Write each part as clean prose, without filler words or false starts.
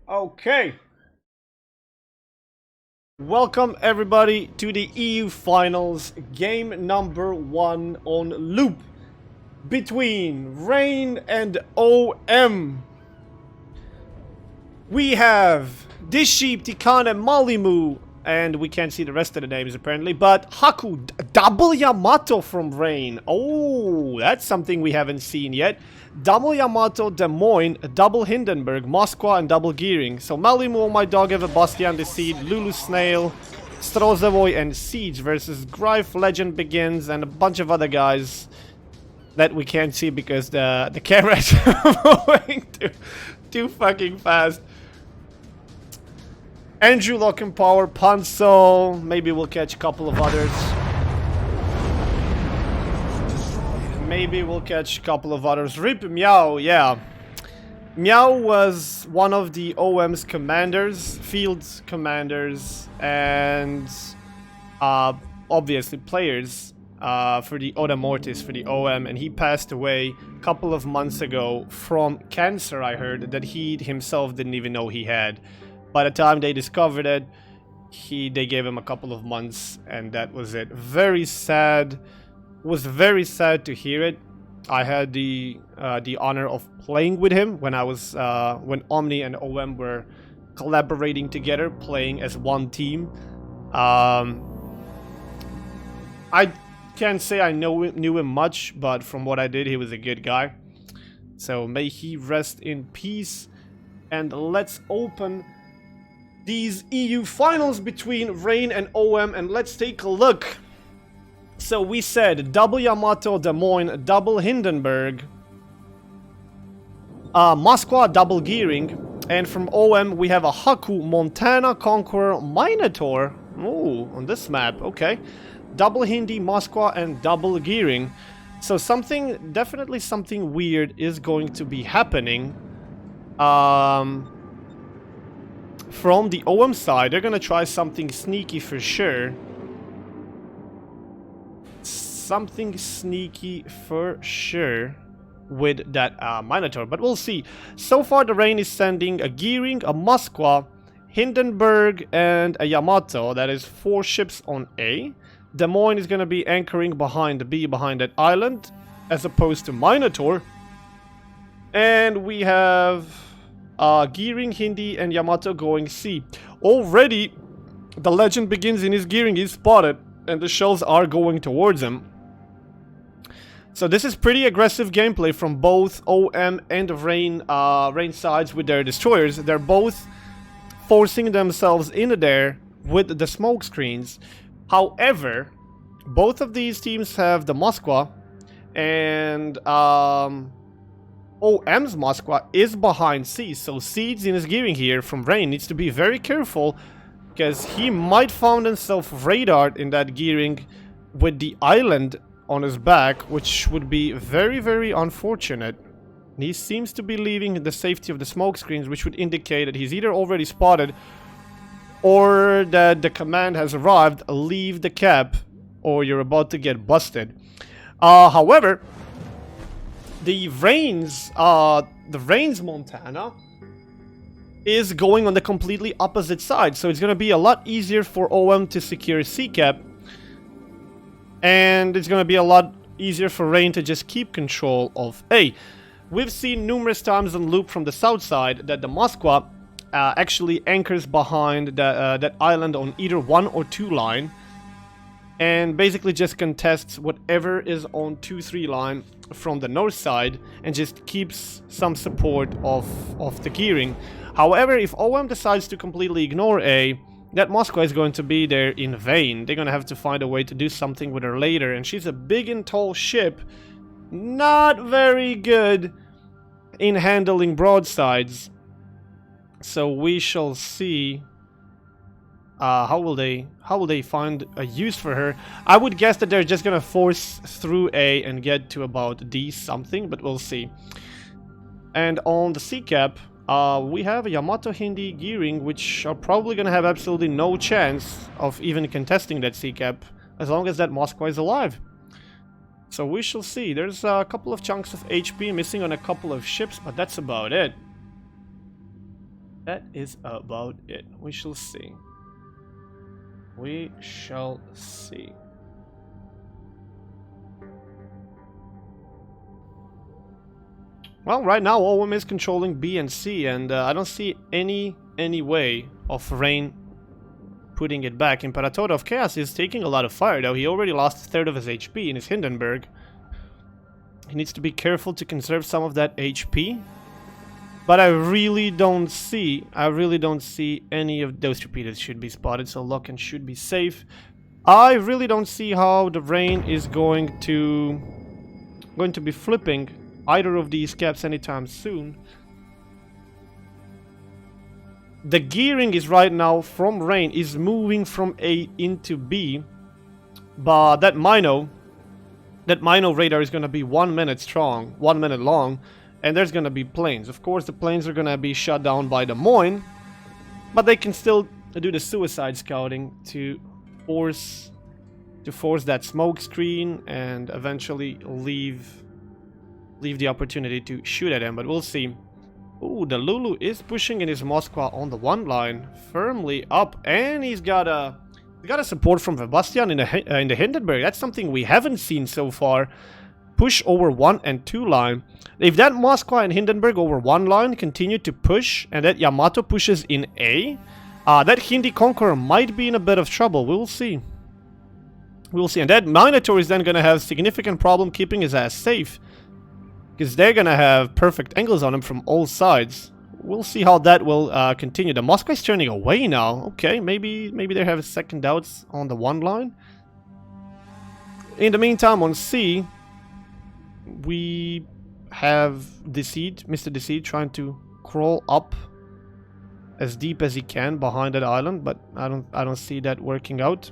Okay. Welcome everybody to the EU Finals, game number 1 on loop between Rain and OM. We have Diship, Tikan, and Malimu, and we can't see the rest of the names apparently, but Haku, double Yamato from Rain. Oh, that's something we haven't seen yet. Double Yamato, Des Moines, double Hindenburg, Moskwa, and double Gearing. So Malimu, My Dog, Eva, Bastian, the Seed, Lulu Snail, Strozevoy, and Siege versus Greif, Legend Begins, and a bunch of other guys that we can't see because the camera is moving too fucking fast. Andrew, Lock and Power, Panso, maybe we'll catch a couple of others. Maybe we'll catch a couple of others. Rip Meow, yeah. Meow was one of the OM's commanders, field commanders, and obviously players for the Oda Mortis, for the OM, and he passed away a couple of months ago from cancer, I heard, that he himself didn't even know he had. By the time they discovered it, they gave him a couple of months, and that was it. Very sad. It was very sad to hear it. I had the honor of playing with him when when Omni and OM were collaborating together, playing as one team. I can't say I knew him much, but from what I did, he was a good guy. So may he rest in peace. And let's open these EU finals between Rain and OM, and let's take a look. So we said double Yamato, Des Moines, double Hindenburg, Moskwa, double Gearing, and from OM we have a Haku, Montana, Conqueror, Minotaur. Oh, on this map, okay. Double Hindi, Moskwa, and double Gearing. So definitely something weird is going to be happening. From the OM side, they're gonna try something sneaky for sure. Something sneaky for sure with that Minotaur, but we'll see. So far, the Rain is sending a Gearing, a Moskwa, Hindenburg, and a Yamato. That is 4 ships on A. Des Moines is gonna be anchoring behind B, behind that island, as opposed to Minotaur. And we have Gearing, Hindi, and Yamato going C. Already, the Legend Begins in his Gearing is spotted, and the shells are going towards him. So this is pretty aggressive gameplay from both OM and Rain sides with their destroyers. They're both forcing themselves into there with the smoke screens. However, both of these teams have the Moskwa, and OM's Moskwa is behind C, so Seeds in his Gearing here from Rain needs to be very careful, because he might find himself radared in that Gearing with the island on his back, which would be very, very unfortunate. He seems to be leaving the safety of the smoke screens, which would indicate that he's either already spotted or that the command has arrived. Leave the cap or you're about to get busted. However, the Rain's Montana is going on the completely opposite side, so it's going to be a lot easier for OM to secure C-cap, and it's going to be a lot easier for Rain to just keep control of A. We've seen numerous times on loop from the south side that the Moskwa actually anchors behind that island on either 1 or 2 line, and basically just contests whatever is on 2-3 line from the north side and just keeps some support of the Gearing. However, if OM decides to completely ignore A, that Moskwa is going to be there in vain. They're going to have to find a way to do something with her later, and she's a big and tall ship, not very good in handling broadsides. So we shall see how will they find a use for her. I would guess that they're just gonna force through A and get to about D something, but we'll see. And on the C-cap, we have a Yamato, Hindi, Gearing, which are probably gonna have absolutely no chance of even contesting that C-cap as long as that Moskwa is alive. So we shall see. There's a couple of chunks of HP missing on a couple of ships, but that's about it. That is about it. We shall see. We shall see. Well, right now OM is controlling B and C, and I don't see any way of Rain putting it back. Imperator of Chaos is taking a lot of fire, though. He already lost a third of his HP in his Hindenburg. He needs to be careful to conserve some of that HP. But I really don't see any of those torpedoes should be spotted, so Loken should be safe. I really don't see how the Rain is going to be flipping either of these caps anytime soon. The gearing is right now from Rain is moving from A into B, but that Mino radar is going to be 1 minute strong, 1 minute long, and there's going to be planes. Of course, the planes are going to be shut down by Des Moines, but they can still do the suicide scouting to force that smoke screen and eventually leave the opportunity to shoot at him. But we'll see. Ooh, the Lulu is pushing in his Moskva on the 1 line, firmly up, and he's got a support from Sebastian in the Hindenburg. That's something we haven't seen so far. Push over 1 and 2 line. If that Moskva and Hindenburg over 1 line continue to push, and that Yamato pushes in A, that Hindi Conqueror might be in a bit of trouble. We'll see. We'll see. And that Minotaur is then going to have significant problem keeping his ass safe, because they're going to have perfect angles on him from all sides. We'll see how that will continue. The Moscow is turning away now. Okay, maybe they have second doubts on the 1 line. In the meantime, on C, we have Mr. Deceit trying to crawl up as deep as he can behind that island, but I don't see that working out.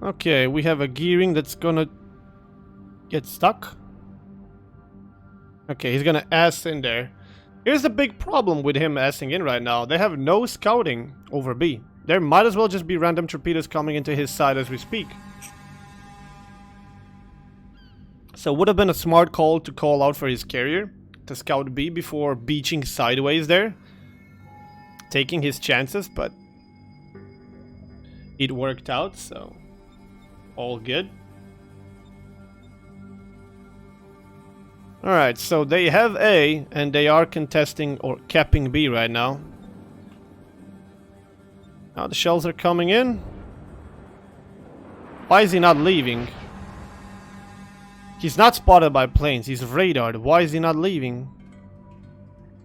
Okay, we have a gearing that's gonna get stuck. Okay, he's gonna ass in there. Here's the big problem with him assing in right now. They have no scouting over B. There might as well just be random torpedoes coming into his side as we speak. So would have been a smart call to call out for his carrier to scout B before beaching sideways there, taking his chances, but it worked out, so all good. Alright, so they have A, and they are contesting or capping B right now. Now the shells are coming in. Why is he not leaving? He's not spotted by planes, he's radared. Why is he not leaving?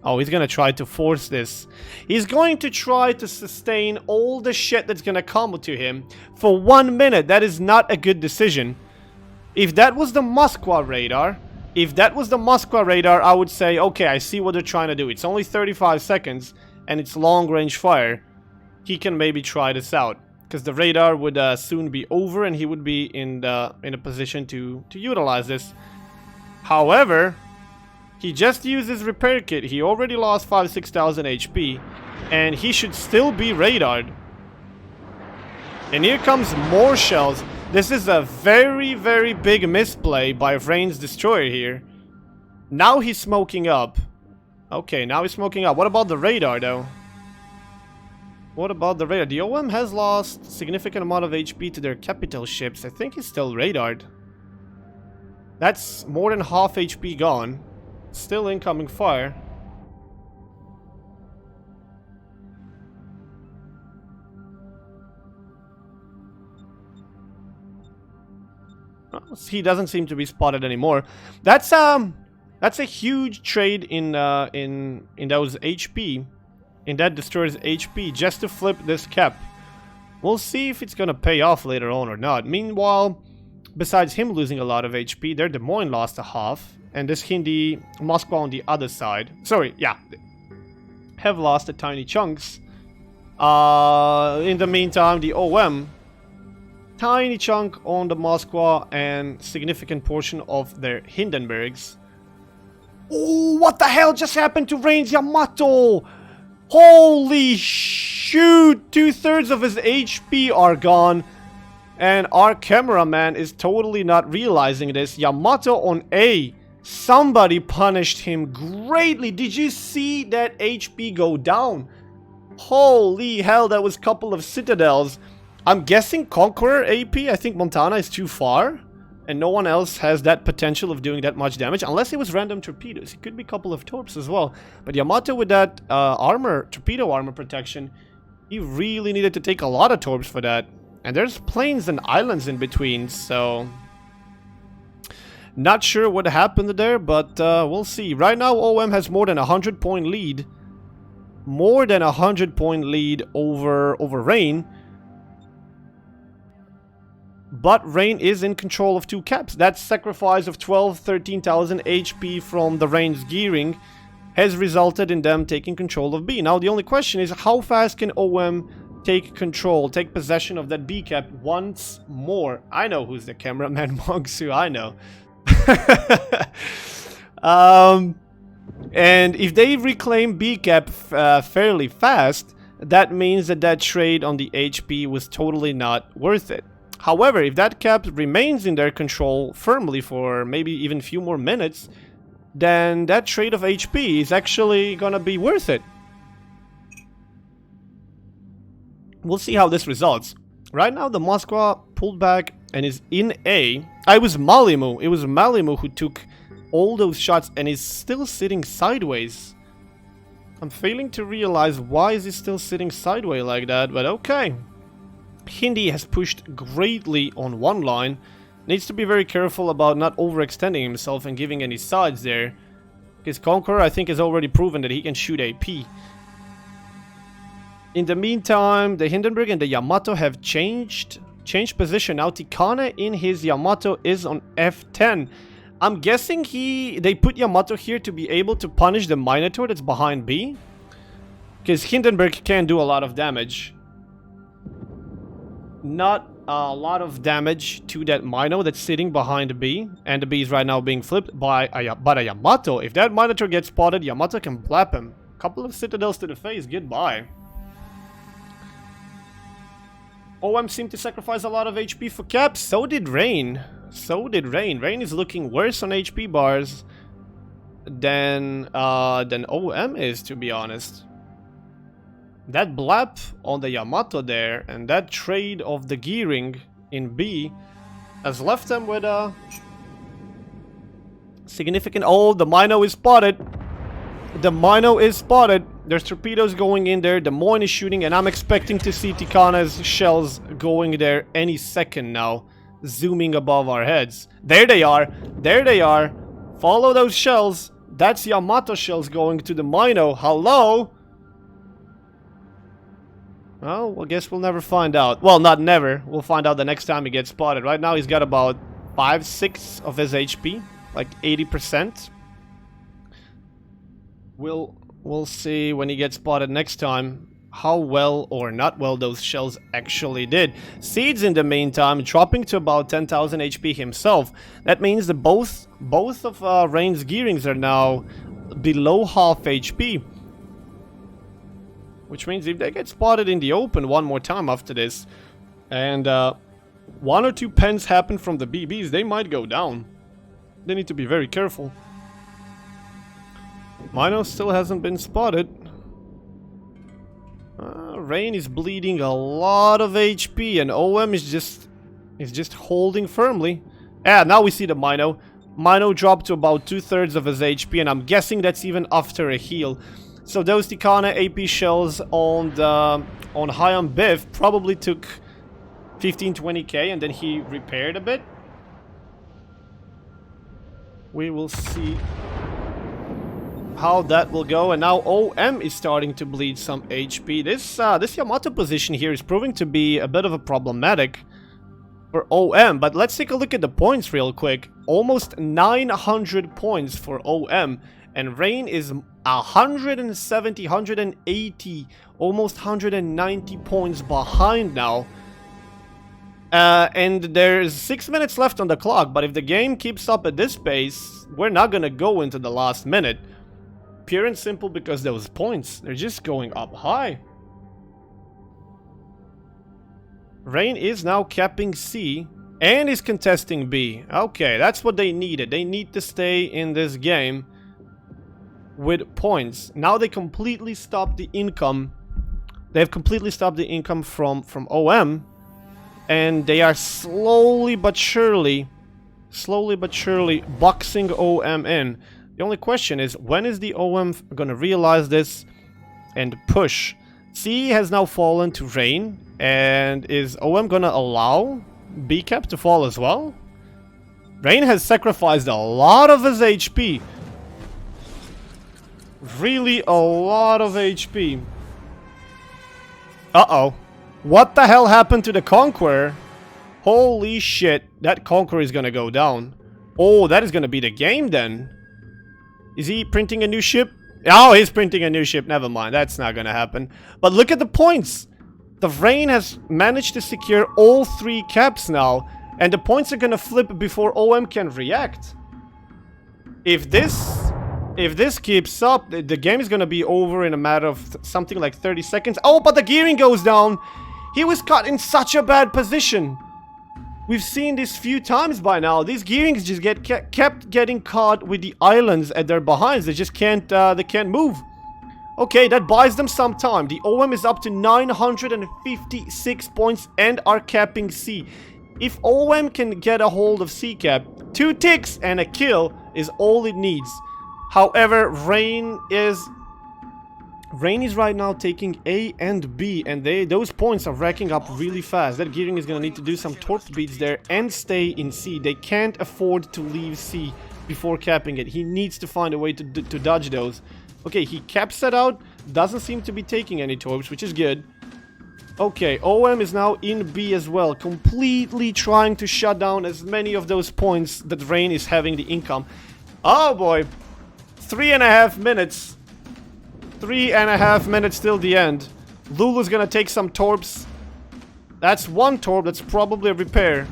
Oh, he's gonna try to force this. He's going to try to sustain all the shit that's gonna come to him for 1 minute. That is not a good decision. If that was the Moskva radar, I would say, okay, I see what they're trying to do. It's only 35 seconds, and it's long-range fire. He can maybe try this out, because the radar would soon be over, and he would be in a position to utilize this. However, he just used his repair kit. He already lost 5,000-6,000 HP, and he should still be radared. And here comes more shells. This is a very, very big misplay by Rain's destroyer here. Now he's smoking up. Okay, now he's smoking up. What about the radar, though? What about the radar? The OM has lost significant amount of HP to their capital ships. I think he's still radared. That's more than half HP gone. Still incoming fire. He doesn't seem to be spotted anymore. That's a huge trade in those HP, in that destroyer's HP, just to flip this cap. We'll see if it's gonna pay off later on or not. Meanwhile, besides him losing a lot of HP, their Des Moines lost a half, and this Hindi Moscow on the other side, sorry, yeah, have lost a tiny chunks. In the meantime, the OM, tiny chunk on the Moskva and significant portion of their Hindenburgs. Oh, what the hell just happened to Rain's Yamato? Holy shoot! 2/3 of his HP are gone. And our cameraman is totally not realizing this. Yamato on A Somebody punished him greatly. Did you see that HP go down? Holy hell, that was a couple of citadels. I'm guessing Conqueror AP. I think Montana is too far. And no one else has that potential of doing that much damage. Unless it was random torpedoes. It could be a couple of torps as well. But Yamato with that armor, torpedo armor protection, he really needed to take a lot of torps for that. And there's plains and islands in between, so... Not sure what happened there, but we'll see. Right now, OM has more than a 100-point lead. More than a 100-point lead over Rain. But Rain is in control of 2 caps. That sacrifice of 13,000 HP from the Rain's gearing has resulted in them taking control of B. Now, the only question is, how fast can OM take control, take possession of that B cap once more? I know who's the cameraman, Mongsu, I know. And if they reclaim B cap fairly fast, that means that that trade on the HP was totally not worth it. However, if that cap remains in their control firmly for maybe even a few more minutes, then that trade of HP is actually gonna be worth it. We'll see how this results. Right now, the Moskva pulled back and is in A. It was Malimu who took all those shots and is still sitting sideways. I'm failing to realize why is he still sitting sideways like that, but okay. Hindi has pushed greatly on one line. Needs to be very careful about not overextending himself and giving any sides there. Because Conqueror, I think, has already proven that he can shoot AP. In the meantime, the Hindenburg and the Yamato have changed position. Now Tikane in his Yamato is on F10. I'm guessing they put Yamato here to be able to punish the Minotaur that's behind B. Because Hindenburg can do a lot of damage. Not a lot of damage to that Mino that's sitting behind B. And the B is right now being flipped by a Yamato. If that Minotaur gets spotted, Yamato can blap him. Couple of citadels to the face, goodbye. OM seemed to sacrifice a lot of HP for caps. So did Rain. Rain is looking worse on HP bars than OM is, to be honest. That blap on the Yamato there and that trade of the gearing in B has left them with a significant... Oh, the Mino is spotted. The Mino is spotted. There's torpedoes going in there. The Moine is shooting, and I'm expecting to see Tikane's shells going there any second now. Zooming above our heads. There they are. There they are. Follow those shells. That's Yamato shells going to the Mino. Hello? Well, I guess we'll never find out. Well, not never. We'll find out the next time he gets spotted. Right now, he's got about 5-6 of his HP. Like 80%. We'll see when he gets spotted next time how well or not well those shells actually did. Seeds in the meantime dropping to about 10,000 HP himself. That means that both of Rain's gearings are now below half HP. Which means if they get spotted in the open one more time after this, and 1 or 2 pens happen from the BBs, they might go down. They need to be very careful. Mino still hasn't been spotted. Rain is bleeding a lot of HP, and OM is just holding firmly. Yeah, now we see the Mino. Mino dropped to about 2/3 of his HP, and I'm guessing that's even after a heal. So those Tikane AP shells on Hayam Biff probably took 15-20k, and then he repaired a bit. We will see how that will go, and now OM is starting to bleed some HP. This Yamato position here is proving to be a bit of a problematic for OM, but let's take a look at the points real quick. Almost 900 points for OM, and Rain is 170, 180, almost 190 points behind now. And there's 6 minutes left on the clock, but if the game keeps up at this pace, we're not gonna go into the last minute. Pure and simple because those points, they're just going up high. Rain is now capping C, And is contesting B. Okay, that's what they needed. They need to stay in this game with points. Now they completely stopped the income. They've completely stopped the income from OM. And they are slowly but surely boxing OM in. The only question is, when is the OM gonna realize this and push? C has now fallen to Rain. And is OM gonna allow B cap to fall as well? Rain has sacrificed a lot of his HP. Really a lot of HP. Uh-oh. What the hell happened to the Conqueror? Holy shit. That Conqueror is gonna go down. Oh, that is gonna be the game then. Is he printing a new ship? Oh, he's printing a new ship. Never mind. That's not gonna happen. But look at the points. The Rain has managed to secure all 3 caps now, and the points are gonna flip before OM can react. If this keeps up, the game is gonna be over in a matter of something like 30 seconds. Oh, but the gearing goes down! He was caught in such a bad position. We've seen this few times by now. These gearings just kept getting caught with the islands at their behinds. They just can't move. Okay, that buys them some time. The OM is up to 956 points and are capping C. If OM can get a hold of C cap, 2 ticks and a kill is all it needs. However, Rain is right now taking A and B, and those points are racking up really fast. That gearing is gonna need to do some torp beats there and stay in C. They can't afford to leave C before capping it. He needs to find a way to dodge those. Okay, he caps that out. Doesn't seem to be taking any torps, which is good. Okay, OM is now in B as well, completely trying to shut down as many of those points that Rain is having the income. Oh boy, 3.5 minutes. 3.5 minutes till the end. Lulu's gonna take some torps. That's 1 torp, that's probably a repair.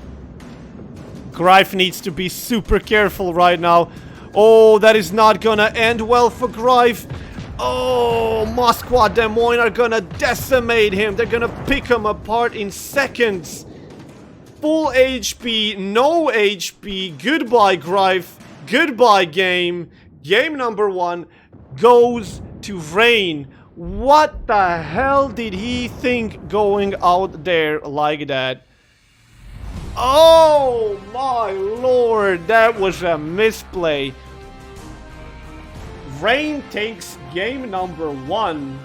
Greif needs to be super careful right now. Oh, that is not gonna end well for Greif. Oh, Moskwa Des Moines are gonna decimate him. They're gonna pick him apart in seconds. Full HP, no HP. Goodbye, Greif. Goodbye, game. Game number 1 goes to Rain. What the hell did he think going out there like that? Oh my lord, that was a misplay. Rain takes game number 1.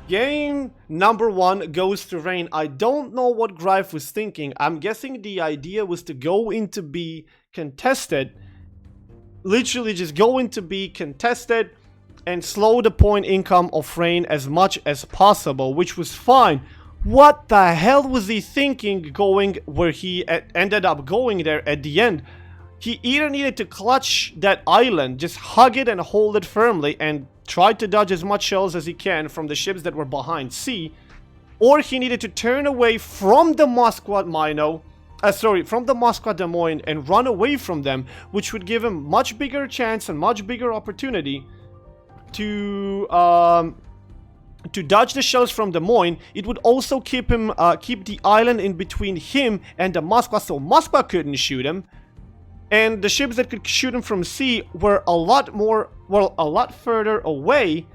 Game number 1 goes to Rain. I don't know what Greif was thinking. I'm guessing the idea was to go into B contested. Literally just go into B contested and slow the point income of Rain as much as possible, which was fine. What the hell was he thinking going where he ended up going there at the end? He either needed to clutch that island, just hug it and hold it firmly and try to dodge as much shells as he can from the ships that were behind C, or he needed to turn away from the Moskwa from the Moskwa Des Moines and run away from them, which would give him much bigger chance and much bigger opportunity to dodge the shells from Des Moines. It would also keep the island in between him and the Moskwa, so Moskwa couldn't shoot him. And the ships that could shoot him from sea were a lot further away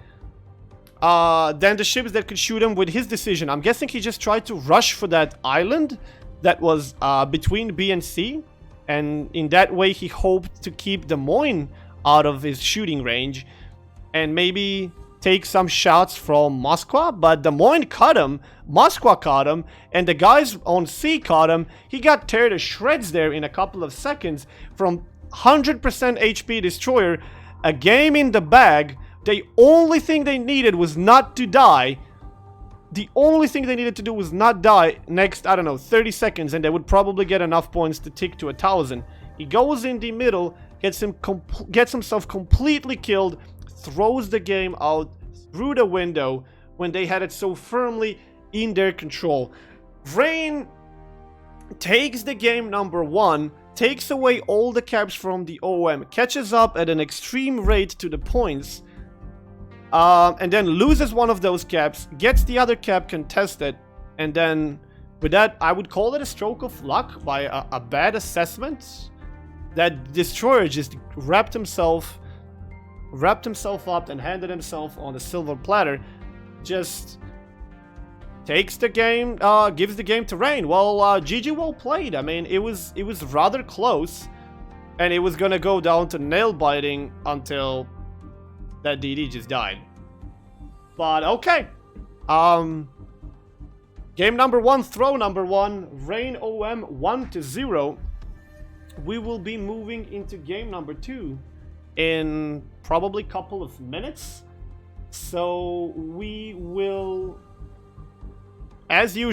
than the ships that could shoot him with his decision. I'm guessing he just tried to rush for that island that was between B and C, and in that way he hoped to keep Des Moines out of his shooting range and maybe take some shots from Moskwa, but Des Moines caught him, Moskwa caught him, and the guys on C caught him. He got teared to shreds there in a couple of seconds from 100% HP destroyer. A game in the bag. The only thing they needed was not to die. The only thing they needed to do was not die next, I don't know, 30 seconds, and they would probably get enough points to tick to 1,000. He goes in the middle, gets himself completely killed, throws the game out through the window when they had it so firmly in their control. Rain takes the game number 1, takes away all the caps from the OM, catches up at an extreme rate to the points, and then loses one of those caps, gets the other cap contested, and then with that, I would call it a stroke of luck by a bad assessment. That Destroyer just wrapped himself up and handed himself on a silver platter. Just takes the game, gives the game to Rain. Well, GG, well played. I mean, it was rather close, and it was gonna go down to nail biting until that DD just died. But okay, game number 1, throw number 1, Rain OM 1-0. We will be moving into game number 2 in probably a couple of minutes. So we will, as usual,